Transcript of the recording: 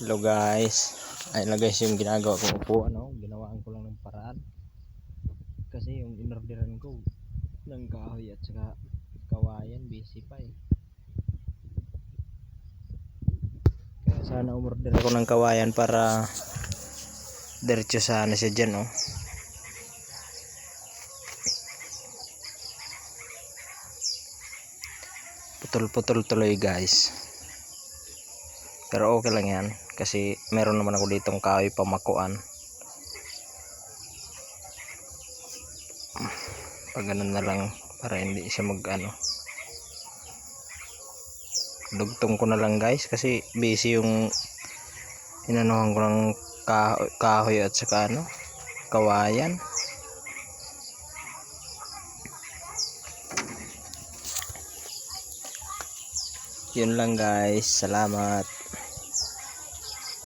Hello guys. Ayun na guys yung ginagawa kong upuan, no? Ginawaan ko lang ng paraan. Kasi yung inorderan ko ng kahoy at saka kawayan, busy pa eh. Kaya sana umorder ako ng kawayan para diretso sana siya dyan, oh. Putol-putol tuloy guys. Pero okay lang yan kasi meron naman ako ditong kahoy pamakuan. Pag ganun na lang para hindi siya dugtong ko na lang guys kasi busy yung inanuhan ko ng kahoy at saka kawayan. Yun lang guys, salamat.